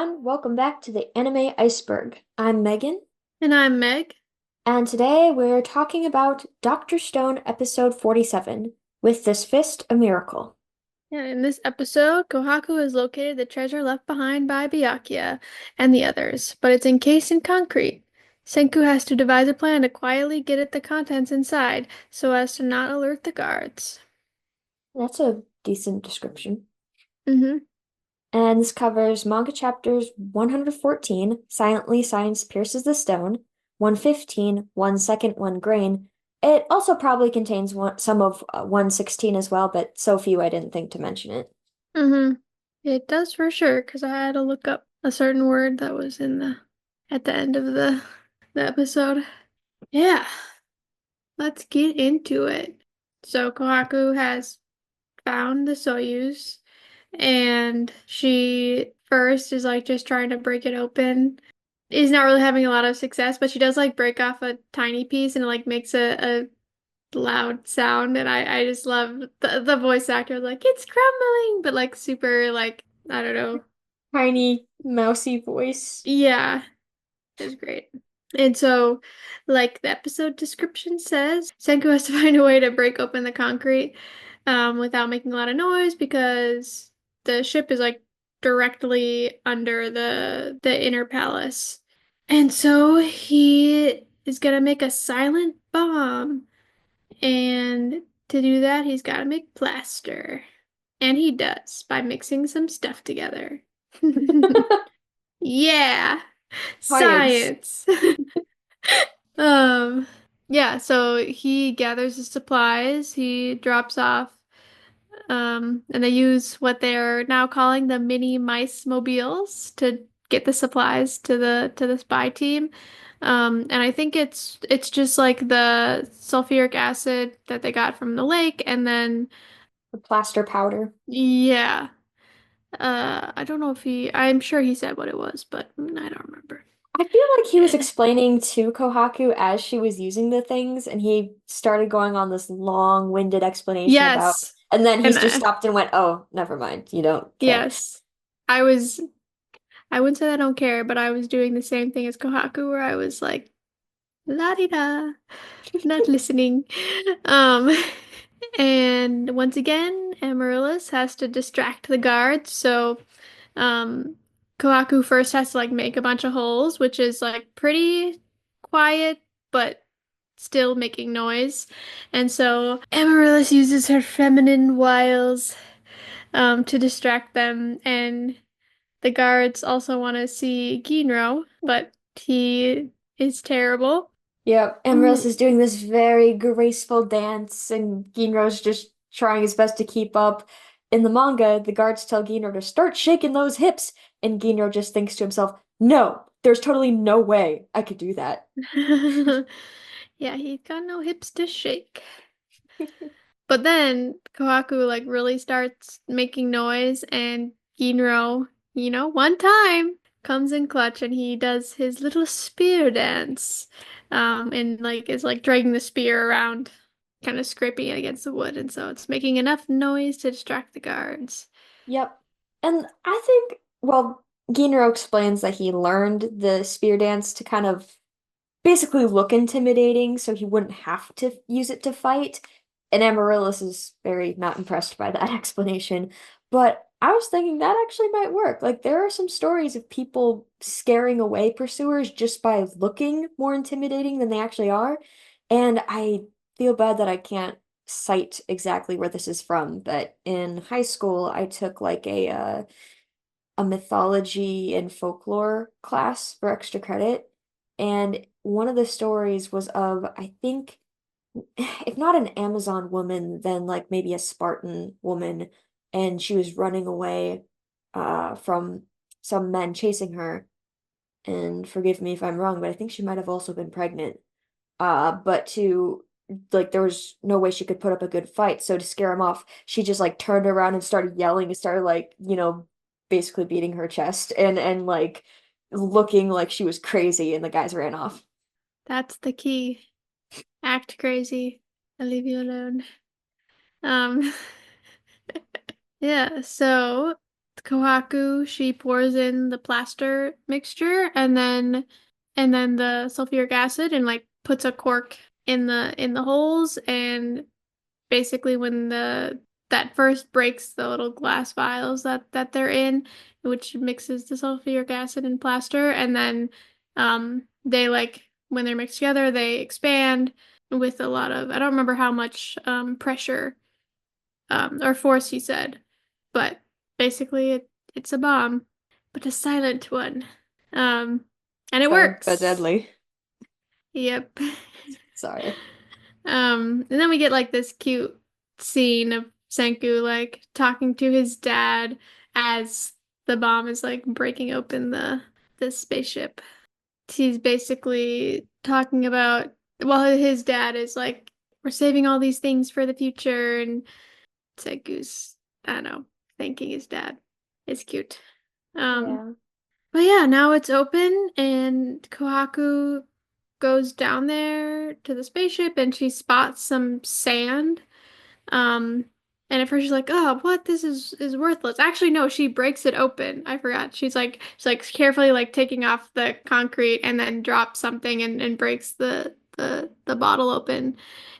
everyone. Welcome back to the Anime Iceberg. I'm Megan, And I'm Meg. and today we're talking about Dr. Stone episode 47, With This Fist a Miracle. Yeah, in this episode, Kohaku has located the treasure left behind by Byakuya and the others, but it's encased in concrete. Senku has to devise a plan to quietly get at the contents inside so as to not alert the guards. That's a decent description. Mm-hmm. And this covers manga chapters 114, Silently Science Pierces the Stone, 115, 1 second, 1 grain. It also probably contains some of 116 as well, but so few I didn't think to mention it. Mm-hmm. It does for sure, because I had to look up a certain word that was in the at the end of the episode. Yeah, let's get into it. So Kohaku has found the Soyuz. And she first is like just trying to break it open. Is not really having a lot of success, but she does like break off a tiny piece and it like makes a loud sound. And I just love the voice actor like it's crumbling, but like super like I don't know. Tiny, mousy voice. Yeah, it's great. And so, like the episode description says, Senku has to find a way to break open the concrete without making a lot of noise because the ship is like directly under the inner palace. And so he is gonna make a silent bomb. And to do that, he's gotta make plaster. And he does by mixing some stuff together. Yeah, Science. science. Um, yeah, so he gathers the supplies, he drops off, and they use what they're now calling the mini mice mobiles to get the supplies to the spy team. And I think it's just like the sulfuric acid that they got from the lake, and then The plaster powder. yeah, I don't know if I'm sure he said what it was, but I don't remember. I feel like he was explaining to Kohaku as she was using the things, and he started going on this long-winded explanation about, Yes. and then he And just stopped and went, "Oh, never mind. You don't care." yes. I was I wouldn't say I don't care, but I was doing the same thing as Kohaku where I was like la di da, not listening. Um and once again, Amaryllis has to distract the guards, so um Kohaku first has to like make a bunch of holes, which is like pretty quiet but still making noise. And so Amaryllis uses her feminine wiles to distract them, and the guards also want to see Ginro, but he is terrible. Yep, Emerald Mm. is doing this very graceful dance, and Ginro's just trying his best to keep up. In the manga, the guards tell Ginro to start shaking those hips, and Ginro just thinks to himself, "No, there's totally no way I could do that." Yeah, he's got no hips to shake. But then Kohaku like really starts making noise, and Ginro, one time comes in clutch and he does his little spear dance. And like is like dragging the spear around, kind of scraping it against the wood, and so it's making enough noise to distract the guards. Yep. And I think, well, Ginro explains that he learned the spear dance to kind of basically look intimidating so he wouldn't have to use it to fight. And Amaryllis is very not impressed by that explanation. But I was thinking that actually might work. Like, there are some stories of people scaring away pursuers just by looking more intimidating than they actually are. And I feel bad that I can't cite exactly where this is from, but in high school, I took like a mythology and folklore class for extra credit. And one of the stories was of, I think, if not an Amazon woman, then like maybe a Spartan woman. And she was running away from some men chasing her. And forgive me if I'm wrong, but I think she might have also been pregnant. But to like there was no way she could put up a good fight. So to scare him off, she just like turned around and started yelling and started like, basically beating her chest and like looking like she was crazy and the guys ran off. That's the key. Act crazy. I'll leave you alone. Um, yeah, so Kohaku, she pours in the plaster mixture and then the sulfuric acid and like puts a cork in the holes and basically when the that first breaks the little glass vials that they're in, which mixes the sulfuric acid and plaster, and then they like when they're mixed together, they expand with a lot of I don't remember how much pressure or force he said, but basically it's a bomb, but a silent one. Um, and it But works. deadly. Yep. Sorry. And then we get like this cute scene of Senku like talking to his dad as the bomb is like breaking open the spaceship. He's basically talking about well his dad is like we're saving all these things for the future and Senku's I don't know thanking his dad. It's cute. Um Yeah. but yeah, now it's open and Kohaku goes down there to the spaceship and she spots some sand. Um, and at first she's like, "Oh, what? This is worthless." Actually, no, she breaks it open. I forgot. She's like carefully like taking off the concrete and then drops something and breaks the bottle open.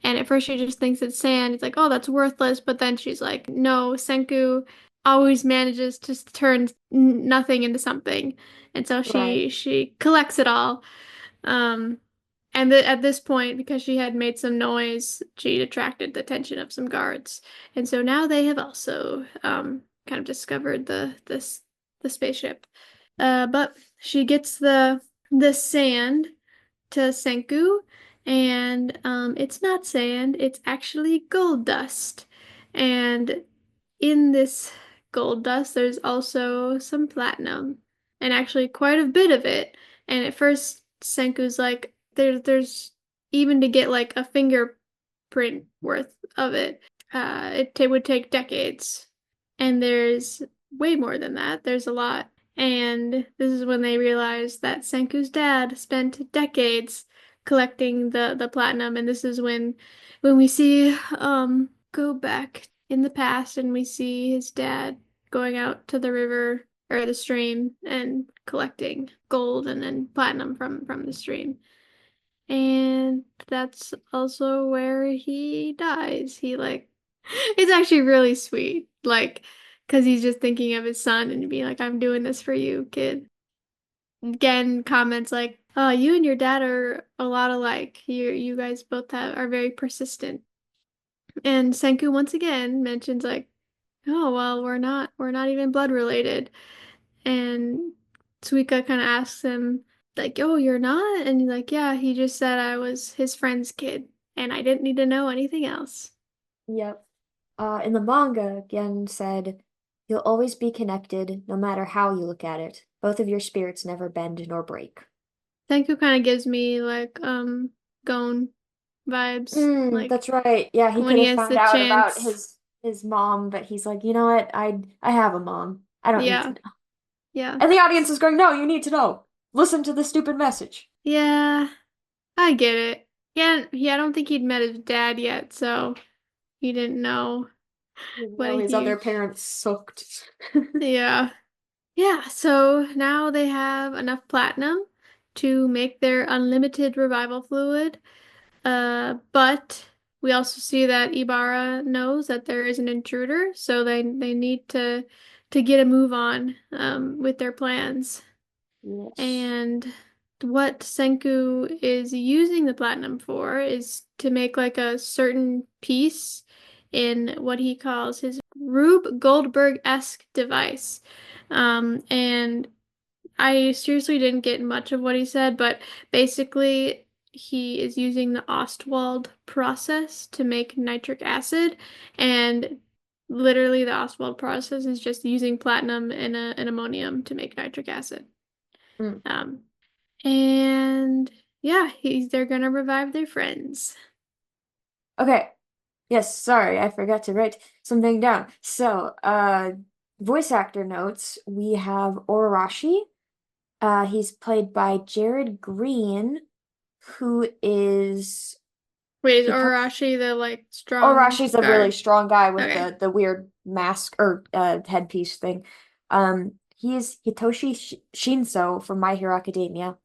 And at first she just thinks it's sand. It's like, "Oh, that's worthless." But then she's like, "No, Senku always manages to turn nothing into something." And so Right. she collects it all. Um, and at this point, because she had made some noise, she attracted the attention of some guards. And so now they have also kind of discovered the spaceship. But she gets the sand to Senku, and it's not sand, it's actually gold dust. And in this gold dust, there's also some platinum, and actually quite a bit of it. And at first, Senku's like, there's even to get like a fingerprint worth of it, it would take decades. And there's way more than that. There's a lot. And this is when they realized that Senku's dad spent decades collecting the platinum, and this is when we see go back in the past and we see his dad going out to the river or the stream and collecting gold and then platinum from the stream. And that's also where he dies. He like it's actually really sweet. Like, because he's just thinking of his son and being like, I'm doing this for you, kid. Again, comments like, oh, you and your dad are a lot alike. You guys both are very persistent. And Senku once again mentions like, oh well, we're not even blood related. And Suika kind of asks him like, oh, you're not? And he's like, yeah, he just said I was his friend's kid and I didn't need to know anything else. Yep. In the manga, Gen said, "You'll always be connected, no matter how you look at it. Both of your spirits never bend nor break." Senku kind of gives me like Gon vibes, like That's right. Yeah, he when could he have has found the out about chance. his mom, but he's like, you know what? I have a mom. I don't need to Yeah, know. yeah, And the audience is going, no, you need to know. Listen to the stupid message. yeah. I get it. Yeah, I don't think he'd met his dad yet, so he didn't know Even what though his other he. parents sucked. Yeah, yeah. So now they have enough platinum to make their unlimited revival fluid. But we also see that Ibarra knows that there is an intruder, so they need to get a move on with their plans. Yes. And what Senku is using the platinum for is to make like a certain piece in what he calls his Rube Goldberg-esque device. And I seriously didn't get much of what he said, but basically he is using the Ostwald process to make nitric acid, and literally the Ostwald process is just using platinum and ammonium to make nitric acid. Mm. Um, and yeah, they're gonna revive their friends. Okay. Yes, sorry, I forgot to write something down. So, voice actor notes, we have Orochi. He's played by Jared Green, who is Wait, is he plays Orochi the like strong Oroshi's a really guard? strong guy with Okay. the weird mask or headpiece thing. He's Hitoshi Shinso from My Hero Academia,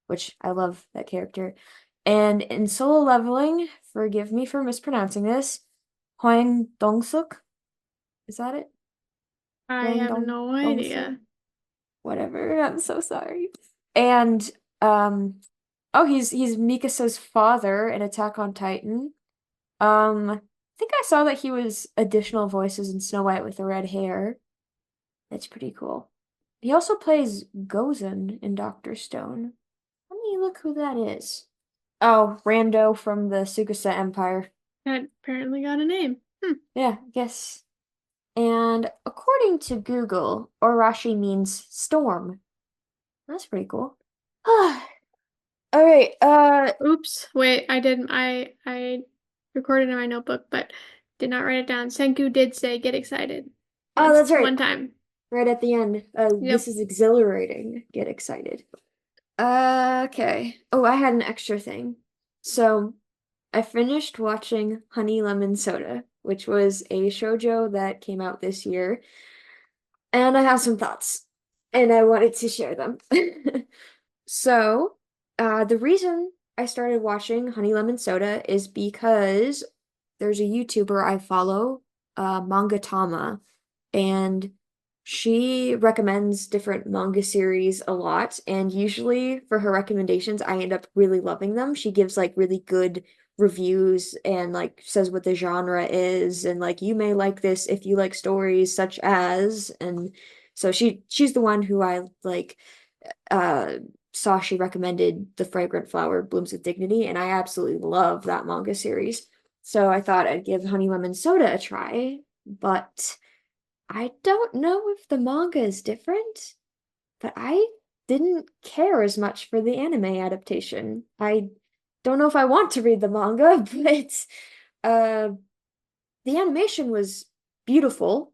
which I love that character. And in Solo Leveling, forgive me for mispronouncing this, Hwang Dong-suk, is that it? I Hwang have no Dong-suk? idea. Whatever, I'm so sorry. And oh, he's Mikasa's father in Attack on Titan. I think I saw that he was additional voices in Snow White with the red hair. That's pretty cool. He also plays Gozen in Doctor Stone. Let me look who that is. Oh, Rando from the Tsukasa Empire. That apparently got a name. Hmm. Yeah, guess. And according to Google, Orashi means storm. That's pretty cool. All right, Oops. Wait, I recorded in my notebook, but did not write it down. Senku did say get excited. oh, Once that's right. one time. Right at the end. This Yep. is exhilarating. Get excited. Okay. Oh, I had an extra thing. So, I finished watching Honey Lemon Soda, which was a shoujo that came out this year, and I have some thoughts, and I wanted to share them. So, the reason I started watching Honey Lemon Soda is because there's a YouTuber I follow, Manga Tama, and she recommends different manga series a lot, and usually for her recommendations, I end up really loving them. She gives like really good reviews and like says what the genre is, and like you may like this if you like stories such as, and so she's the one who I like uh saw she recommended The Fragrant Flower Blooms with Dignity, and I absolutely love that manga series. So I thought I'd give Honey Lemon Soda a try, but I don't know if the manga is different, but I didn't care as much for the anime adaptation. I don't know if I want to read the manga, but uh the animation was beautiful.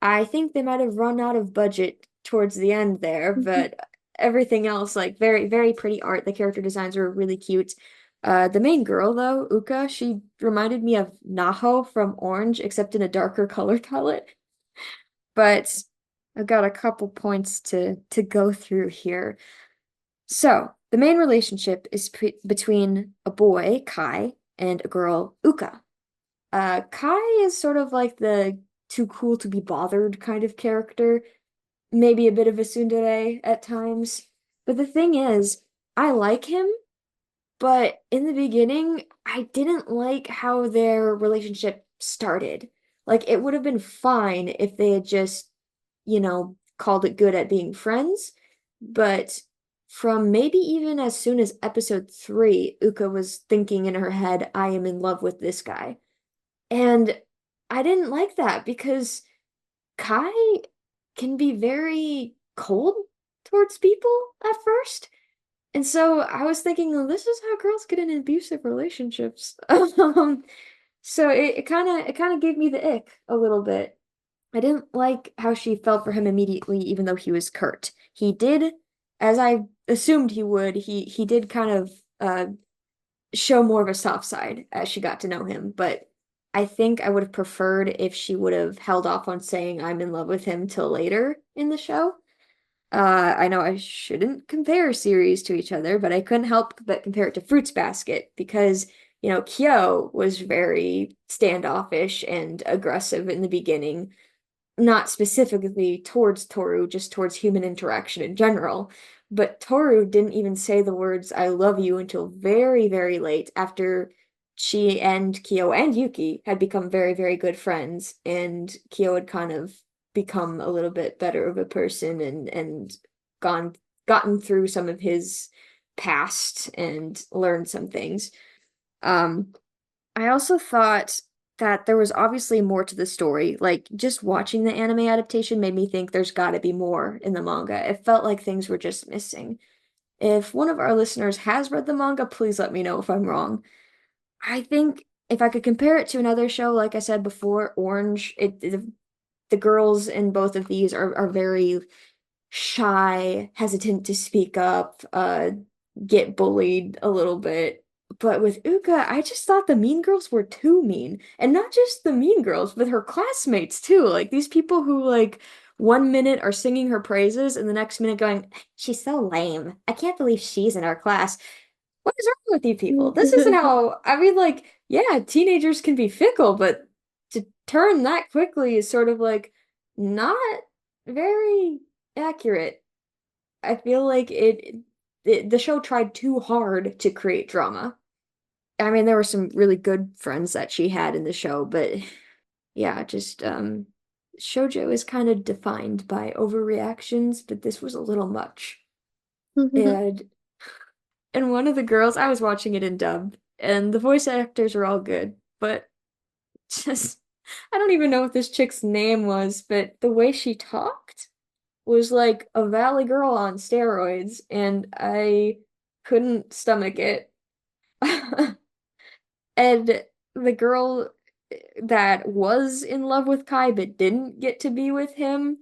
I think they might have run out of budget towards the end there, but everything else, like very, very pretty art. The character designs were really cute. The main girl, though, Uka, she reminded me of Naho from Orange, except in a darker color palette. But I've got a couple points to go through here. So, the main relationship is between a boy, Kai, and a girl, Uka. Kai is sort of like the too cool to be bothered kind of character, maybe a bit of a tsundere at times. But the thing is, I like him, but in the beginning, I didn't like how their relationship started. Like, it would have been fine if they had just, called it good at being friends. But from maybe even as soon as episode 3, Uka was thinking in her head, I am in love with this guy. And I didn't like that because Kai can be very cold towards people at first. And so I was thinking, well, this is how girls get in abusive relationships. So it kind of gave me the ick a little bit. I didn't like how she felt for him immediately, even though he was curt. He did, as I assumed he would, he did kind of show more of a soft side as she got to know him, but I think I would have preferred if she would have held off on saying I'm in love with him till later in the show. I know I shouldn't compare series to each other, but I couldn't help but compare it to Fruits Basket because, Kyo was very standoffish and aggressive in the beginning, not specifically towards Toru, just towards human interaction in general. But Toru didn't even say the words I love you until very, very late after she and Kyo and Yuki had become very, very good friends, and Kyo had kind of become a little bit better of a person and gone gotten through some of his past and learned some things. Um, I also thought that there was obviously more to the story. Like, just watching the anime adaptation made me think there's got to be more in the manga. It felt like things were just missing. If one of our listeners has read the manga, please let me know if I'm wrong. I think if I could compare it to another show, like I said before, Orange, the girls in both of these are very shy, hesitant to speak up, get bullied a little bit. But with Uka, I just thought the mean girls were too mean. And not just the mean girls, but her classmates too. Like these people who like 1 minute are singing her praises and the next minute going, she's so lame. I can't believe she's in our class. What is wrong with you people? This isn't how, I mean, like, yeah, teenagers can be fickle, but to turn that quickly is sort of like not very accurate. I feel like the show tried too hard to create drama. I mean, there were some really good friends that she had in the show, but yeah, just shoujo is kind of defined by overreactions, but this was a little much. And one of the girls, I was watching it in dub, and the voice actors are all good, but just I don't even know what this chick's name was, but the way she talked was like a valley girl on steroids, and I couldn't stomach it. And the girl that was in love with Kai but didn't get to be with him,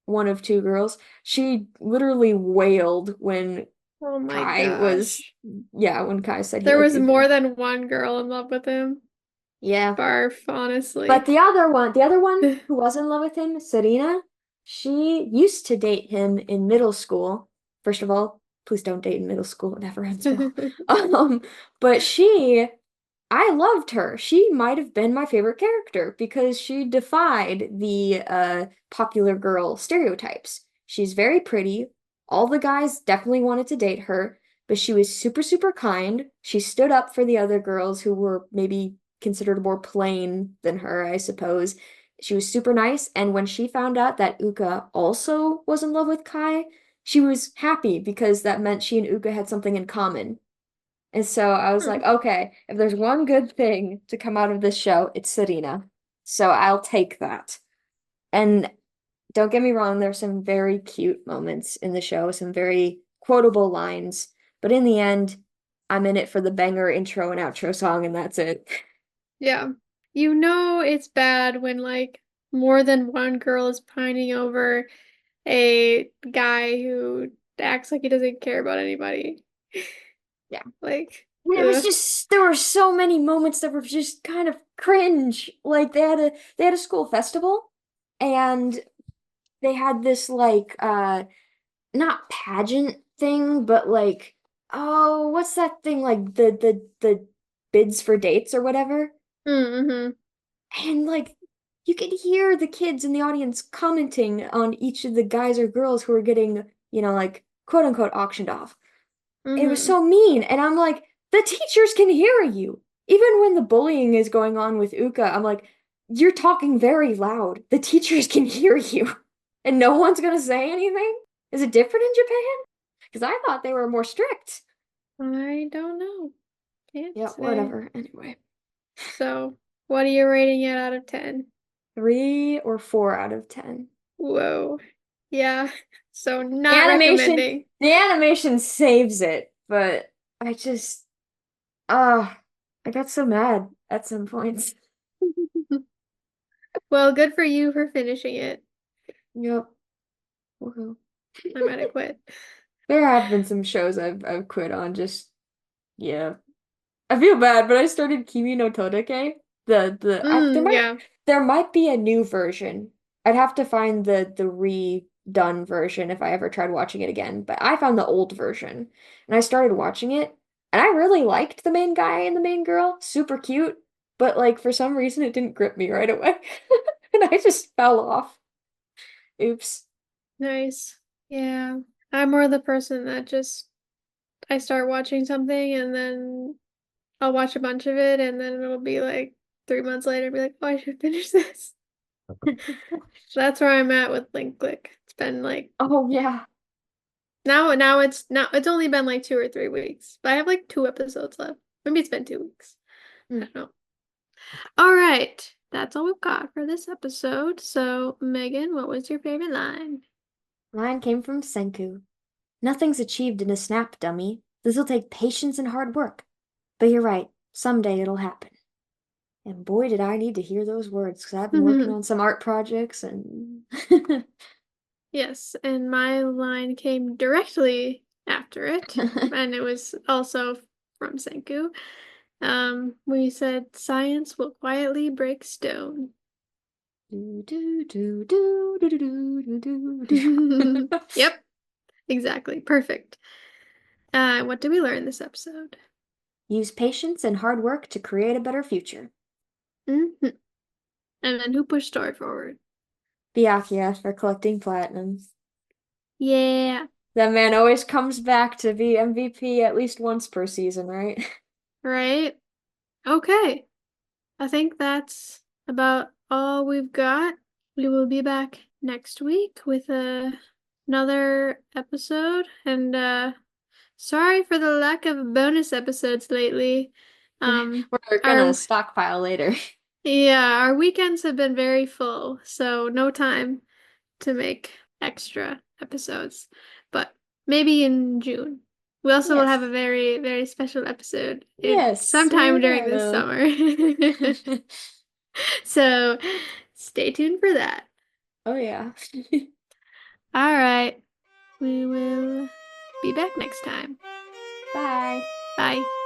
one of two girls, she literally wailed when Oh my Kai was, gosh. yeah, when Kai said he There liked was Uka. more than one girl in love with him. Yeah. Barf, But honestly. the other one who was in love with him, Serena, she used to date him in middle school. First of all, please don't date in middle school. It never ends well. But I loved her. She might have been my favorite character because she defied the popular girl stereotypes. She's very pretty. All the guys definitely wanted to date her, but she was super, super kind. She stood up for the other girls who were maybe considered more plain than her, I suppose. She was super nice, and when she found out that Uka also was in love with Kai, she was happy because that meant she and Uka had something in common. And so I was like, Hmm. okay, if there's one good thing to come out of this show, it's Serena. So I'll take that. And don't get me wrong, there's some very cute moments in the show, some very quotable lines. But in the end, I'm in it for the banger intro and outro song, and that's it. Yeah. You know it's bad when like more than one girl is pining over a guy who acts like he doesn't care about anybody. Yeah. Like, And it was ugh. just there were so many moments that were just kind of cringe. Like they had a school festival and they had this like not pageant thing, but like, oh, what's that thing like the bids for dates or whatever? Mm-hmm. And like you could hear the kids in the audience commenting on each of the guys or girls who were getting, like quote unquote auctioned off. It was Mm-hmm. so mean. And I'm like, the teachers can hear you. Even when the bullying is going on with Uka, I'm like, you're talking very loud. The teachers can hear you. And no one's gonna say anything? Is it different in Japan? Because I thought they were more strict. I don't know. Can't Yeah, say. whatever. Anyway, So, what are you rating it out of 10? 3 or 4 out of 10. Whoa. Yeah. So, The not animation, recommending. the animation saves it, but I just, ah, I got so mad at some points. Well, good for you for finishing it. Yep. Woohoo. I might have quit. There have been some shows I've quit on just yeah. I feel bad, but I started Kimi no Todake. There might Yeah. be a new version. I'd have to find the redone version if I ever tried watching it again. But I found the old version and I started watching it and I really liked the main guy and the main girl. Super cute. But like for some reason it didn't grip me right away. And I just fell off. Oops. Nice. Yeah. I'm more the person that just I start watching something and then I'll watch a bunch of it and then it'll be like 3 months later, be like, oh, I should finish this. That's where I'm at with Link Click. It's been like Oh yeah. now it's only been like 2 or 3 weeks. But I have like 2 episodes left. Maybe it's been 2 weeks. I Hmm. don't know. All right. That's all we've got for this episode. So, Megan, what was your favorite line? Mine came from Senku. Nothing's achieved in a snap, dummy. This'll take patience and hard work. But you're right, someday it'll happen. And boy, did I need to hear those words, because I've been working on some art projects and Yes, and my line came directly after it, and it was also from Senku. We said science will quietly break stone. Do, do, do, do, do, do, do, do, do. Yep, exactly. Perfect. What did we learn this episode? Use patience and hard work to create a better future. Hmm. And then who pushed story forward? Byakuya for collecting platinum. Yeah, That man always comes back to be MVP at least once per season, right? right? Okay. I think that's about all we've got. We will be back next week with another episode. And sorry for the lack of bonus episodes lately. Um, We're gonna our stockpile later. yeah, our weekends have been very full, so no time to make extra episodes. But maybe in June. We also will have Yes. a very, very special episode in Yes, we sometime during this will. summer. So stay tuned for that. Oh yeah. All right. We will be back next time. Bye. Bye.